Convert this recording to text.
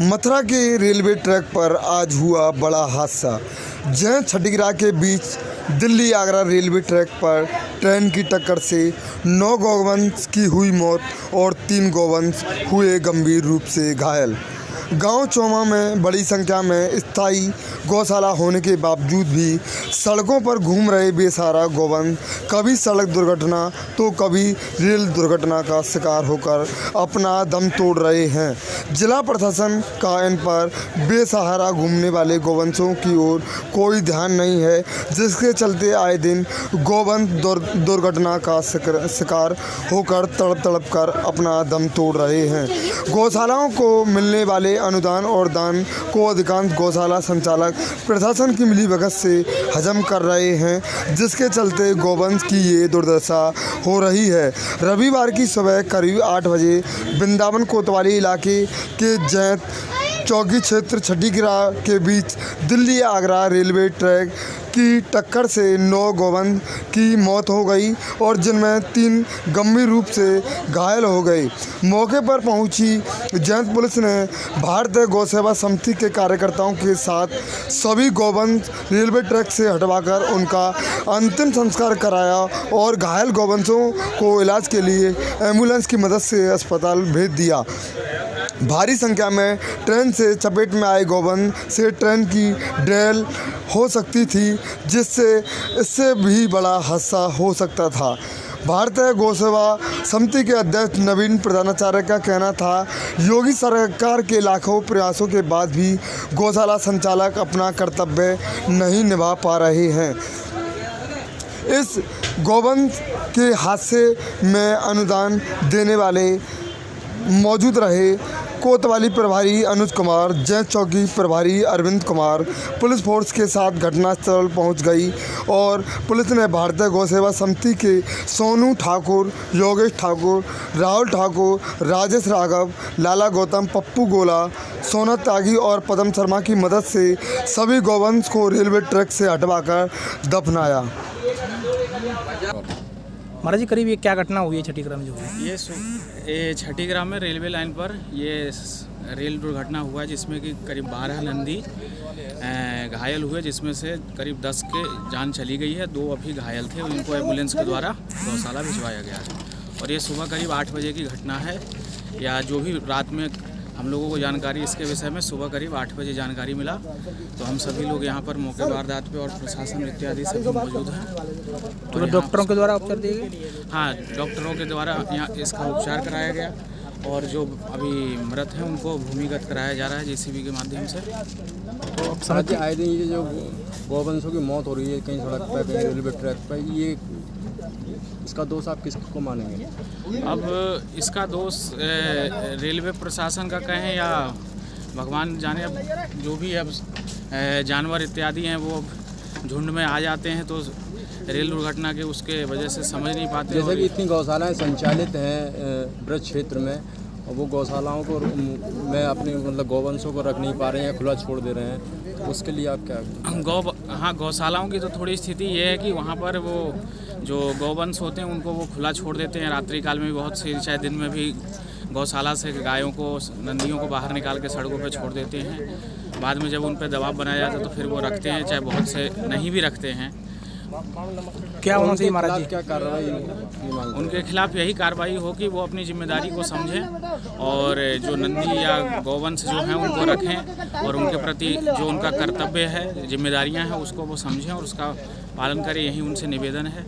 मथुरा के railway track पर आज हुआ बड़ा हादसा। जहां छठीगरा के बीच दिल्ली आगरा रेलवे ट्रैक पर ट्रेन की टक्कर से 9 गौवंश की हुई मौत और 3 गौवंश हुए गंभीर रूप से घायल। गांव चौमा में बड़ी संख्या में स्थायी गौशाला होने के बावजूद भी सड़कों पर घूम रहे बेसहारा गौवंश कभी सड़क दुर्घटना तो कभी रेल दुर्घटना का शिकार होकर अपना दम तोड़ रहे हैं। जिला प्रशासन का इन पर बेसहारा घूमने वाले गौवंशों की ओर कोई ध्यान नहीं है, जिसके चलते आए दिन गौवंश दुर्घटना का शिकार होकर तड़प कर अपना दम तोड़ रहे हैं। गौशालाओं को मिलने वाले अनुदान और दान को अधिकांश गौशाला संचालक प्रशासन की मिलीभगत से हजम कर रहे हैं, जिसके चलते गौवंश की ये दुर्दशा हो रही है। रविवार की सुबह करीब 8 बजे वृंदावन कोतवाली इलाके के जैत चौकी क्षेत्र छठीगरा के बीच दिल्ली आगरा रेलवे ट्रैक की टक्कर से 9 गौवंश की मौत हो गई और जिनमें 3 गंभीर रूप से घायल हो गए। मौके पर पहुंची जैत पुलिस ने भारतीय गौ सेवा समिति के कार्यकर्ताओं के साथ सभी गौवंश रेलवे ट्रैक से हटवाकर उनका अंतिम संस्कार कराया और घायल गौवंशों को इलाज के लिए एम्बुलेंस की मदद से अस्पताल भेज दिया। भारी संख्या में ट्रेन से चपेट में आए गौवंश से ट्रेन की डेल हो सकती थी, जिससे इससे भी बड़ा हादसा हो सकता था। भारतीय गौ सेवा समिति के अध्यक्ष नवीन प्रधानाचार्य का कहना था, योगी सरकार के लाखों प्रयासों के बाद भी गौशाला संचालक अपना कर्तव्य नहीं निभा पा रहे हैं। इस गौवंश के हादसे में अनुदान देने वाले मौजूद रहे कोतवाली प्रभारी अनुज कुमार, जैत चौकी प्रभारी अरविंद कुमार पुलिस फोर्स के साथ घटनास्थल पहुंच गई और पुलिस ने भारतीय गौ सेवा समिति के सोनू ठाकुर, योगेश ठाकुर, राहुल ठाकुर, राजेश राघव, लाला गौतम, पप्पू गोला, सोना त्यागी और पदम शर्मा की मदद से सभी गौवंश को रेलवे ट्रैक से हटवाकर दफनाया। महाराज जी, करीब ये क्या घटना हुई है छठीगरा में जो है? ये छठीगरा में रेलवे लाइन पर ये रेल दुर्घटना हुआ है, जिसमें कि करीब 12 नंदी घायल हुए, जिसमें से करीब 10 के जान चली गई है। 2 अभी घायल थे, उनको एम्बुलेंस के द्वारा गौशाला भिजवाया गया है। और ये सुबह करीब 8 बजे की घटना है, या जो भी रात में हम लोगों को जानकारी इसके विषय में सुबह करीब 8 बजे जानकारी मिला, तो हम सभी लोग यहाँ पर मौके वारदात पे और प्रशासन इत्यादि सभी मौजूद हैं। तो डॉक्टरों के द्वारा उपचार दिए गए? हाँ, डॉक्टरों के द्वारा यहाँ इसका उपचार कराया गया और जो अभी मृत हैं उनको भूमिगत कराया जा रहा है जेसीबी के माध्यम से। तो अब समझ आए दिन ये जो गौवंशों की मौत हो रही है कहीं सड़क पर कहीं रेलवे ट्रैक पर, ये इसका दोष आप किसको मानेंगे? अब इसका दोष रेलवे प्रशासन का कहें या भगवान जाने। अब जो भी अब जानवर इत्यादि हैं वो झुंड में आ जाते हैं, तो रेल दुर्घटना के उसके वजह से समझ नहीं पाते। जैसे कि इतनी गौशालाएं संचालित हैं ब्रज क्षेत्र में, और वो गौशालाओं को में अपने मतलब गौवंशों को रख नहीं पा रहे हैं, खुला छोड़ दे रहे हैं, तो उसके लिए आप क्या? गौशालाओं की तो थोड़ी स्थिति ये है कि वहाँ पर वो जो गौवंश होते हैं उनको वो खुला छोड़ देते हैं। रात्रि काल में बहुत सी, चाहे दिन में भी गौशाला से गायों को, नंदियों को बाहर निकाल के सड़कों पे छोड़ देते हैं। बाद में जब उन पर दबाव बनाया जाता है तो फिर वो रखते हैं, चाहे बहुत से नहीं भी रखते हैं। क्या होना चाहिए महाराज जी? क्या कार्रवाई? उनके खिलाफ यही कार्रवाई हो कि वो अपनी जिम्मेदारी को समझें और जो नंदी या गौवंश जो हैं उनको रखें और उनके प्रति जो उनका कर्तव्य है, जिम्मेदारियां हैं, उसको वो समझें और उसका पालन करें। यही उनसे निवेदन है।